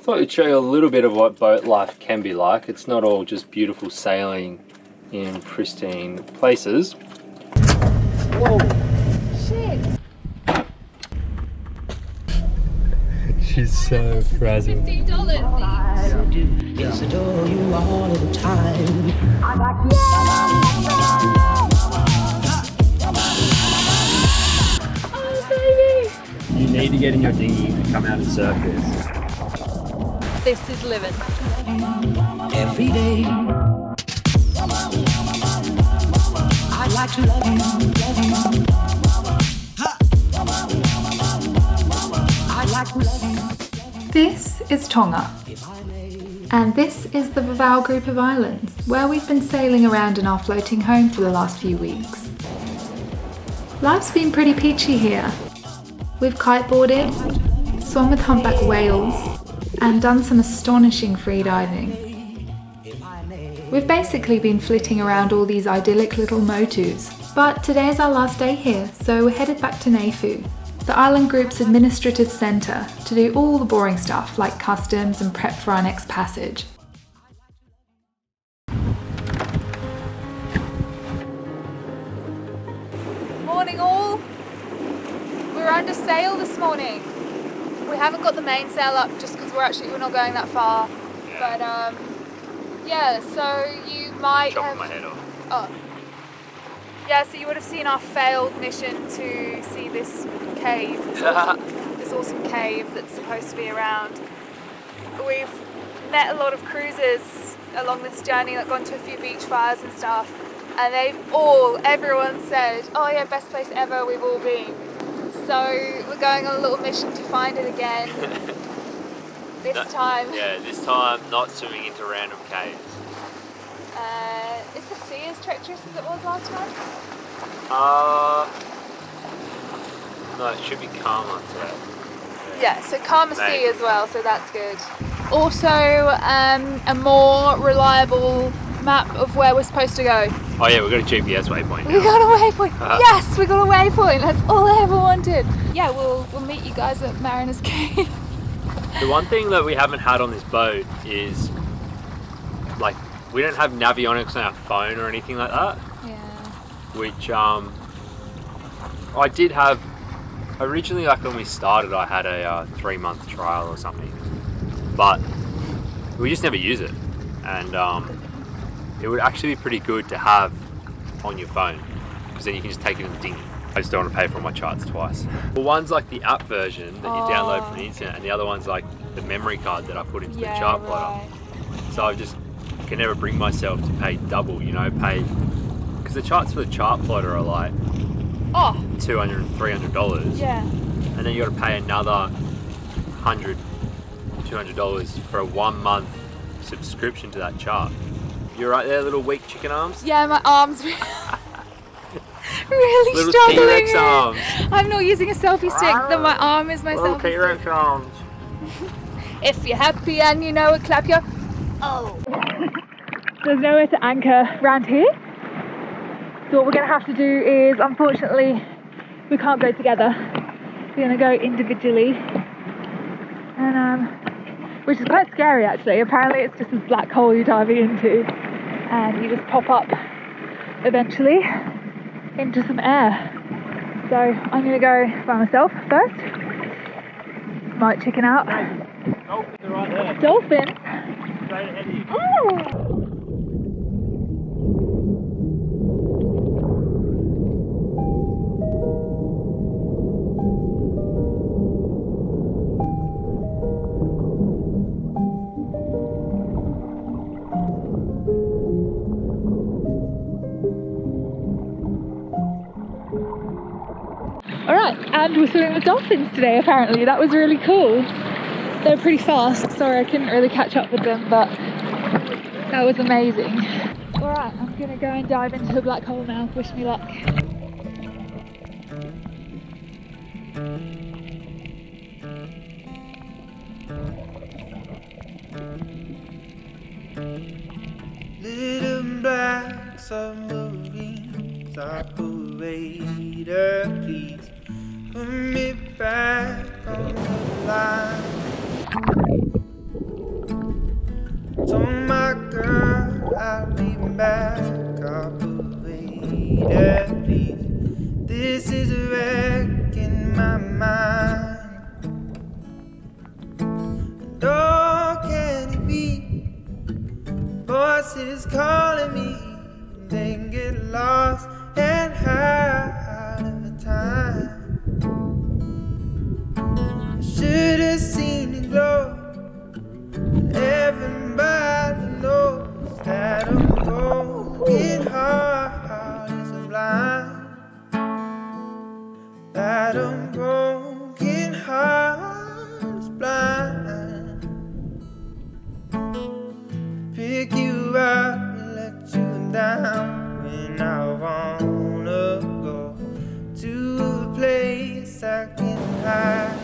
thought I'd show you a little bit of what boat life can be like. It's not all just beautiful sailing in pristine places. Whoa! Shit! She's so frazzled. $15 each. Yes, adore you all of the time. Oh, baby! You need to get in your dinghy and come out and surf this. This is living. Every day. I'd like to love you, love you. I'd like to love you. This is Tonga, and this is the Vavau group of islands where we've been sailing around in our floating home for the last few weeks. Life's been pretty peachy here. We've kiteboarded, swum with humpback whales, and done some astonishing free diving. We've basically been flitting around all these idyllic little motus, but today's our last day here, so we're headed back to Neifu, the island group's administrative centre, to do all the boring stuff like customs and prep for our next passage. Morning all! We're under sail this morning. We haven't got the mainsail up just because we're not going that far. But yeah, so you might have... my head off. Oh. Yeah, so you would have seen our failed mission to see this cave, this awesome cave that's supposed to be around. We've met a lot of cruisers along this journey, like gone to a few beach fires and stuff, and everyone said, oh yeah, best place ever, we've all been. So we're going on a little mission to find it again. This time not swimming into random caves. Is the sea as treacherous as it was last time? No, it should be calmer today. Yeah, so calmer sea as well, so that's good. Also, a more reliable map of where we're supposed to go. Oh yeah, we've got a GPS waypoint now. We got a waypoint. Yes, we got a waypoint. That's all I ever wanted. Yeah, we'll meet you guys at Mariner's Cave. The one thing that we haven't had on this boat is, like, we don't have navionics on our phone or anything like that. Yeah. Which I did have originally. Like when we started, I had a 3-month trial or something, but we just never use it, and it would actually be pretty good to have on your phone, because then you can just take it in the dinghy. I just don't want to pay for all my charts twice. Well, one's like the app version that you download from the internet, and the other one's like the memory card that I put into the chart plotter. So I just can never bring myself to pay double, because the charts for the chart plotter are like $200 and $300. Yeah. And then you got to pay another $100, $200 for a 1-month subscription to that chart. You're right there, little weak chicken arms? Yeah, my arms really little struggling. T-Rex arms. I'm not using a selfie stick, then my arm is my Little selfie T-Rex stick. arms. If you're happy and you know it, clap your... Oh. There's nowhere to anchor around here. So what we're going to have to do is, unfortunately, we can't go together. We're going to go individually. And which is quite scary actually. Apparently it's just this black hole you're diving into, and you just pop up eventually into some air. So I'm going to go by myself first. Might chicken out. Dolphins are right there. Dolphins? Straight ahead of you. Oh! Alright, and we're swimming with dolphins today apparently. That was really cool. They're pretty fast. Sorry, I couldn't really catch up with them, but that was amazing. Alright, I'm gonna go and dive into the black hole now. Wish me luck. Little black submarines, operator, please put me back on the line. back up later, please. This is a wreck in my mind. Oh, can it be? Voices calling me, they get lost and out of time. I should have seen it glow. Everybody knows that a broken heart is blind. That a broken heart is blind. Pick you up and let you down when I wanna go to a place I can hide.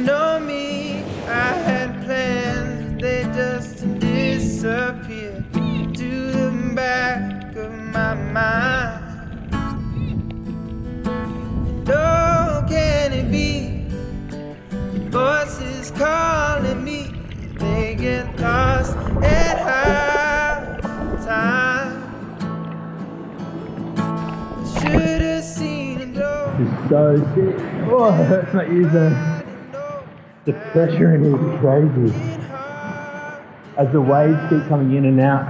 Know me, I had plans, but they just disappeared to the back of my mind. Oh, can it be? Voices calling me, they get lost at high time. Should have seen it glow. It's so sick. Oh, it hurts my ears though. The pressure in here is crazy. As the waves keep coming in and out,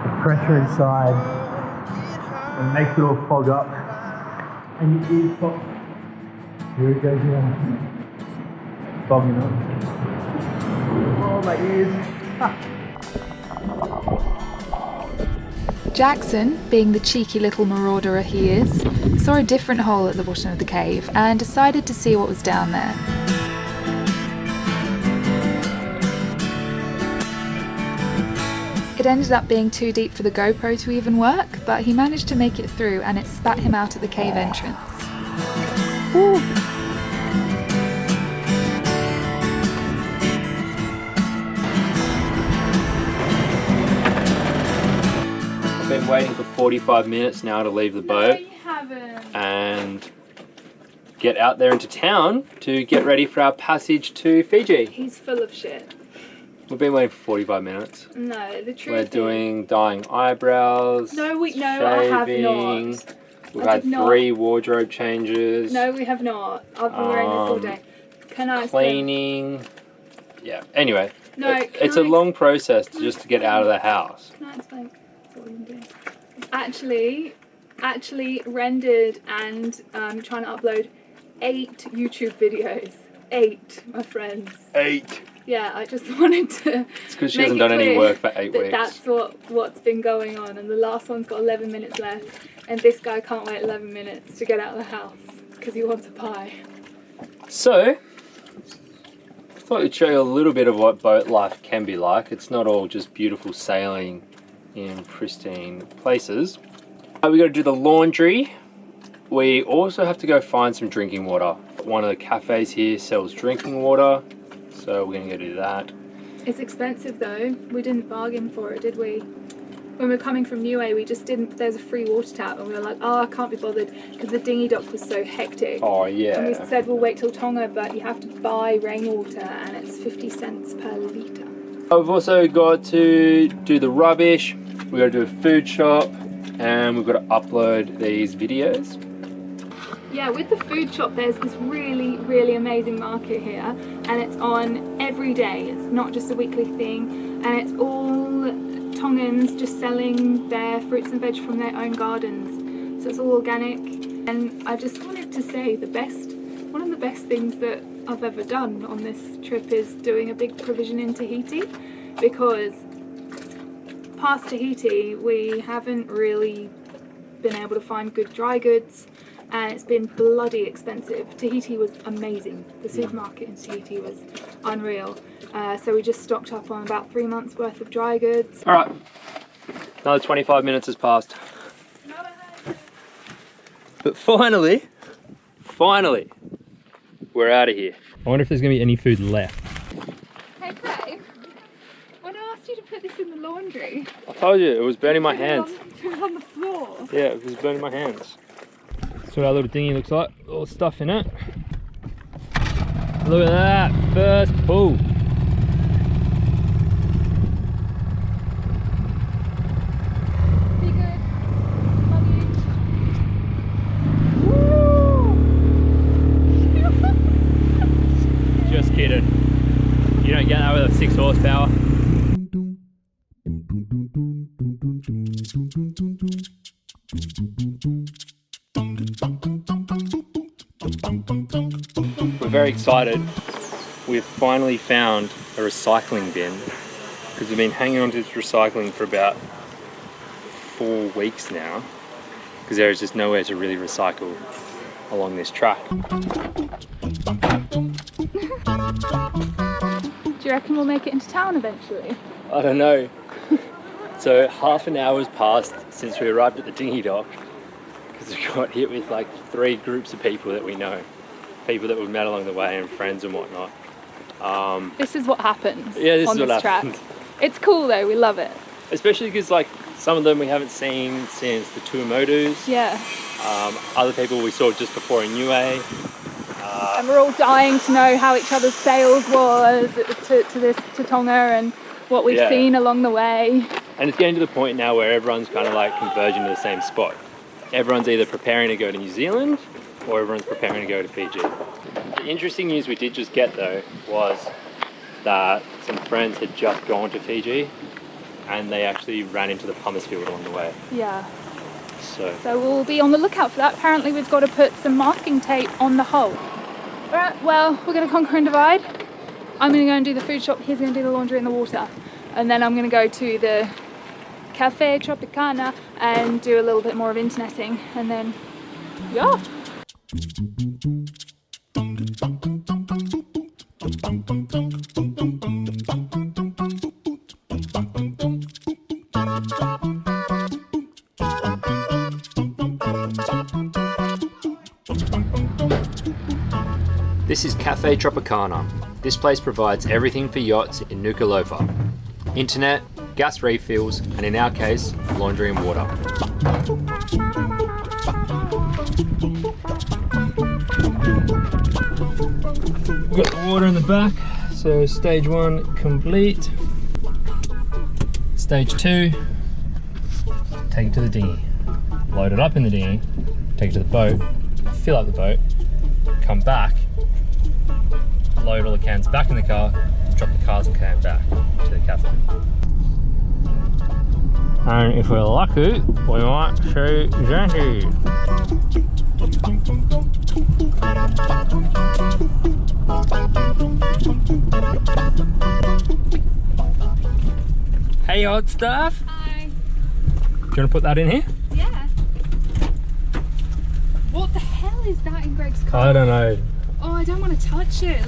the pressure inside it makes it all fog up and your ears pop. Here it goes now. Fogging up. Oh, my ears. Jackson, being the cheeky little marauder he is, saw a different hole at the bottom of the cave and decided to see what was down there. It ended up being too deep for the GoPro to even work, but he managed to make it through and it spat him out at the cave entrance. Woo. I've been waiting for 45 minutes now to leave the boat. No, you haven't. And get out there into town to get ready for our passage to Fiji. He's full of shit. We've been waiting for 45 minutes. No, the truth We're doing dyeing eyebrows. No, I have shaving. not. We've I had did not. 3 wardrobe changes. No, we have not. I've been wearing this all day. Can I cleaning. Yeah. Anyway, No, it's a long process just to get out of the house. Can I explain? That's what we've been doing. Actually rendered and trying to upload 8 YouTube videos. 8, my friends. 8. Yeah, I just wanted to. It's because she hasn't done any work for 8 weeks. That's what's been going on, and the last one's got 11 minutes left, and this guy can't wait 11 minutes to get out of the house because he wants a pie. So, I thought I'd show you a little bit of what boat life can be like. It's not all just beautiful sailing in pristine places. We got to do the laundry. We also have to go find some drinking water. One of the cafes here sells drinking water, so we're going to go do that. It's expensive though. We didn't bargain for it, did we? When we were coming from Niue, we just didn't. There's a free water tap, and we were like, oh, I can't be bothered because the dinghy dock was so hectic. Oh yeah. And we said we'll wait till Tonga, but you have to buy rainwater, and it's 50 cents per litre. We've also got to do the rubbish. We've got to do a food shop, and we've got to upload these videos. Yeah, with the food shop, there's this really, really amazing market here, and it's on every day. It's not just a weekly thing, and it's all Tongans just selling their fruits and veg from their own gardens. So it's all organic, and I just wanted to say one of the best things that I've ever done on this trip is doing a big provision in Tahiti, because past Tahiti we haven't really been able to find good dry goods, and it's been bloody expensive. Tahiti was amazing. The supermarket in Tahiti was unreal. So we just stocked up on about 3 months worth of dry goods. All right, another 25 minutes has passed. But finally, we're out of here. I wonder if there's gonna be any food left. Hey Craig, when I asked you to put this in the laundry, I told you, it was burning my hands. Put it on the floor. Yeah, it was burning my hands. That's what our little dinghy looks like, all the stuff in it. Look at that, first pull. speed, and you don't get that with a 6 horsepower. We're very excited. We've finally found a recycling bin, because we've been hanging on to this recycling for about 4 weeks now, because there is just nowhere to really recycle along this track. Do you reckon we'll make it into town eventually? I don't know. So half an hour has passed since we arrived at the dinghy dock, because we got hit with like 3 groups of people that we know. People that we've met along the way and friends and whatnot. This is what happens on this track. It's cool though, we love it. Especially because like some of them we haven't seen since the Tuamotus. Yeah. Other people we saw just before in Niue. And we're all dying to know how each other's sails was to Tonga and what we've seen along the way. And it's getting to the point now where everyone's kind of like converging to the same spot. Everyone's either preparing to go to New Zealand or everyone's preparing to go to Fiji. The interesting news we did just get though was that some friends had just gone to Fiji and they actually ran into the pumice field along the way. Yeah. So we'll be on the lookout for that. Apparently we've got to put some masking tape on the hull. Alright, well, we're going to conquer and divide. I'm going to go and do the food shop, he's going to do the laundry and the water. And then I'm going to go to the Cafe Tropicana and do a little bit more of interneting. And then, yeah. this is Cafe Tropicana. This place provides everything for yachts in Nuku'alofa. Internet, gas refills, and in our case, laundry and water. We've got the water in the back, so stage 1 complete. Stage 2, take it to the dinghy. Load it up in the dinghy, take it to the boat, fill up the boat, come back, load all the cans back in the car, drop the cars and can back to the cafe. And if we're lucky, we might see Xanthe. Hey hot stuff! Hi! Do you want to put that in here? Yeah. What the hell is that in Greg's car? I don't know. Oh, I don't want to touch it.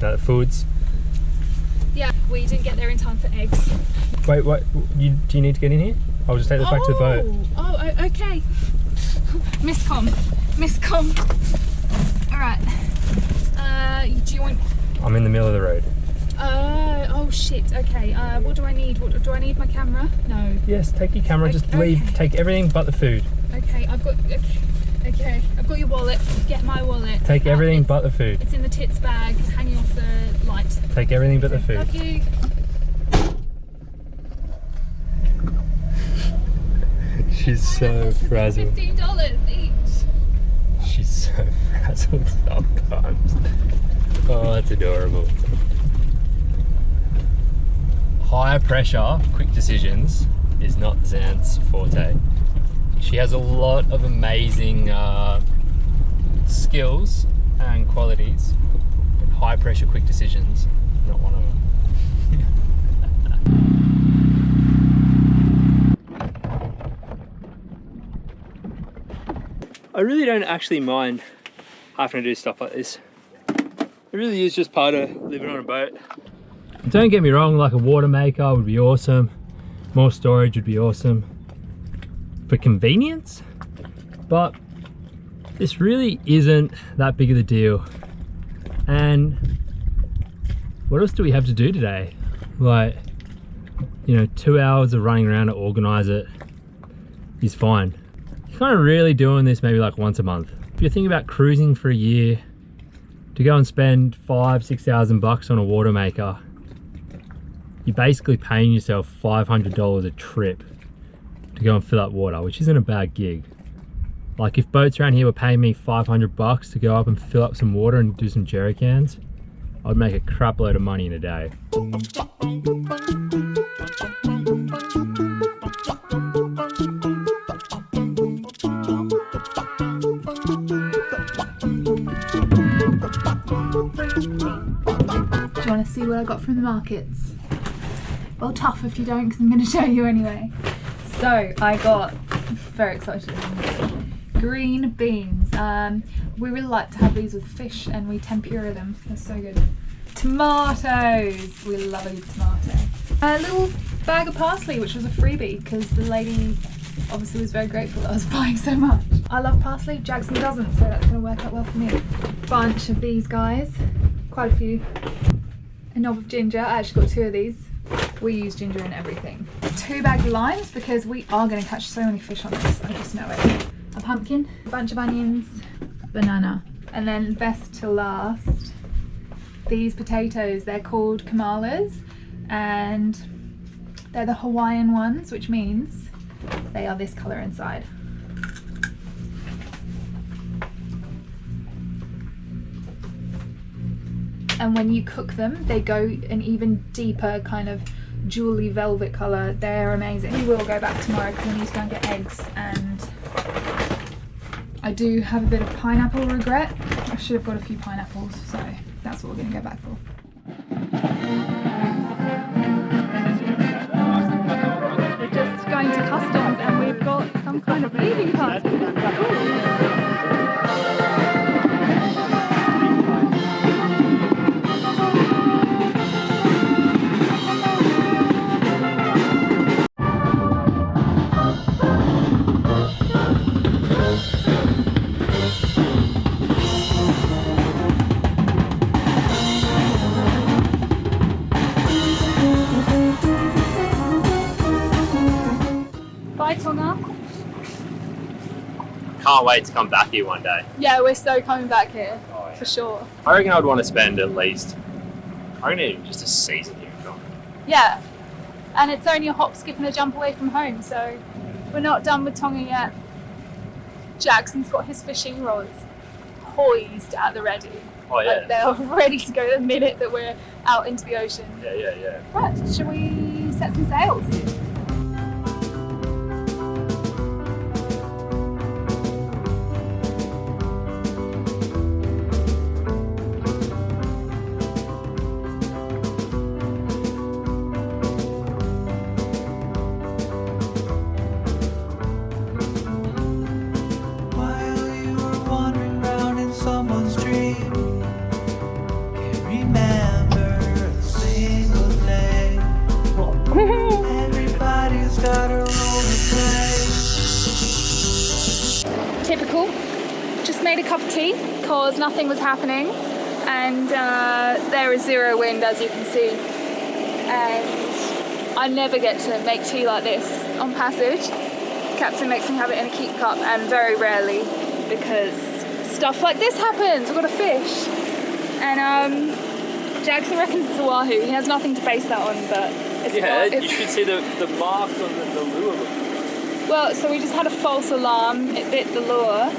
No, the foods. Yeah, we didn't get there in time for eggs. Wait, what? Do you need to get in here? I'll just take this back to the boat. Oh, okay. Miscom. Alright. Do you want... I'm in the middle of the road. Oh shit, okay. What do I need? Do I need my camera? No. Yes, take your camera, just leave, take everything but the food. Okay, I've got... Okay, I've got your wallet. Get my wallet. Take everything but the food. It's in the tits bag, hanging off the light. Take everything but the food. Love you. She's so frazzled. $15 each. She's so frazzled sometimes. Oh, that's adorable. Higher pressure, quick decisions is not Xanthe's forte. She has a lot of amazing skills and qualities, but high pressure, quick decisions, not one of them. I really don't actually mind having to do stuff like this. It really is just part of living on a boat. Don't get me wrong, like a water maker would be awesome. More storage would be awesome. For convenience, but this really isn't that big of a deal. And what else do we have to do today? Like, you know, 2 hours of running around to organize it is fine. You're kind of really doing this maybe like once a month. If you're thinking about cruising for a year, to go and spend $5,000-6,000 bucks on a water maker, you're basically paying yourself $500 a trip to go and fill up water, which isn't a bad gig. Like if boats around here were paying me $500 to go up and fill up some water and do some jerry cans, I'd make a crap load of money in a day. Do you want to see what I got from the markets? Well, tough if you don't, because I'm going to show you anyway. So I got, very excited, green beans. We really like to have these with fish and we tempura them. They're so good. Tomatoes. We love a good tomato. A little bag of parsley, which was a freebie because the lady obviously was very grateful that I was buying so much. I love parsley, Jackson doesn't, so that's going to work out well for me. Bunch of these guys, quite a few. A knob of ginger, I actually got 2 of these. We use ginger in everything. 2 bags of limes because we are going to catch so many fish on this, I just know it. A pumpkin, a bunch of onions, banana. And then best to last, these potatoes. They're called kamalas and they're the Hawaiian ones, which means they are this colour inside. And when you cook them, they go an even deeper kind of jewelly velvet colour. They're amazing. We will go back tomorrow because I need to go and get eggs, and I do have a bit of pineapple regret. I should have got a few pineapples, so that's what we're going to go back for. We're just going to customs and we've got some kind of leaving party. Can't wait to come back here one day. Yeah, we're so coming back here, Oh, yeah. for sure. I reckon I'd want to spend at least, just a season here. Yeah, and it's only a hop, skip and a jump away from home, so we're not done with Tonga yet. Jackson's got his fishing rods poised at the ready. Oh yeah. Like they're ready to go the minute that we're out into the ocean. Yeah. Right, shall we set some sails? While you were wandering around in someone's dream, can't remember a single thing. Everybody's got a role to play. Typical. Just made a cup of tea because nothing was happening, and there is zero wind, as you can see, and I never get to make tea like this on passage. Captain makes me have it in a keep cup, and very rarely, because stuff like this happens. We've got a fish, and Jackson reckons it's a wahoo. He has nothing to base that on, but it's You should see the marks on the lure. Well, so we just had a false alarm. It bit the lure,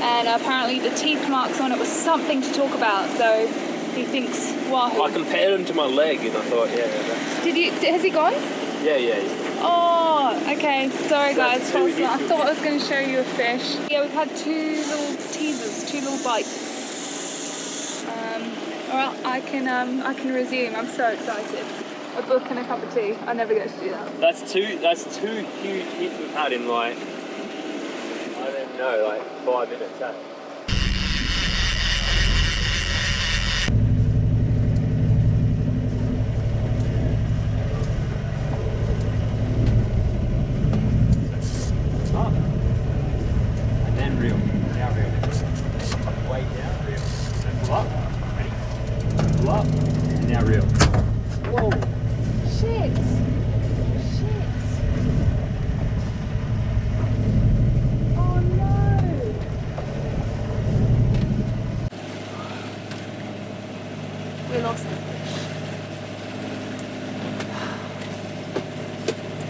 and apparently the teeth marks on it was something to talk about. So he thinks wahoo. I compared him to my leg, and I thought, Has he gone? yeah. Oh, okay. Sorry guys. That's too I easy. thought I was going to show you a fish. Yeah, we've had 2 little teasers, 2 little bites. Alright, I can resume. I'm so excited. A book and a cup of tea. I never get to do that. That's two huge hits we've had in like, I don't even know, like 5 minutes. Up and then reel. Now reel. Way down, reel. And pull up. Ready? Pull up and now reel. Whoa. Shit. Oh no. We lost the fish.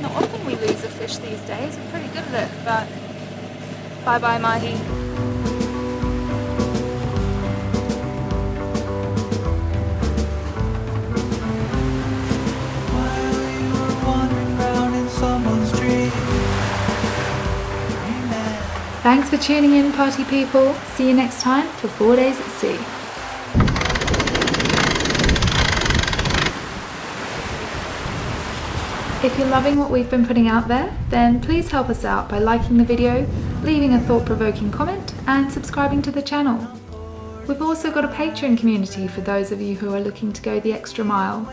Not often we lose a fish these days. We're pretty good at it, but Bye bye, Mahi. While you were wandering round in someone's dream. Thanks for tuning in, party people. See you next time for 4 Days at Sea. If you're loving what we've been putting out there, then please help us out by liking the video, leaving a thought-provoking comment, and subscribing to the channel. We've also got a Patreon community for those of you who are looking to go the extra mile.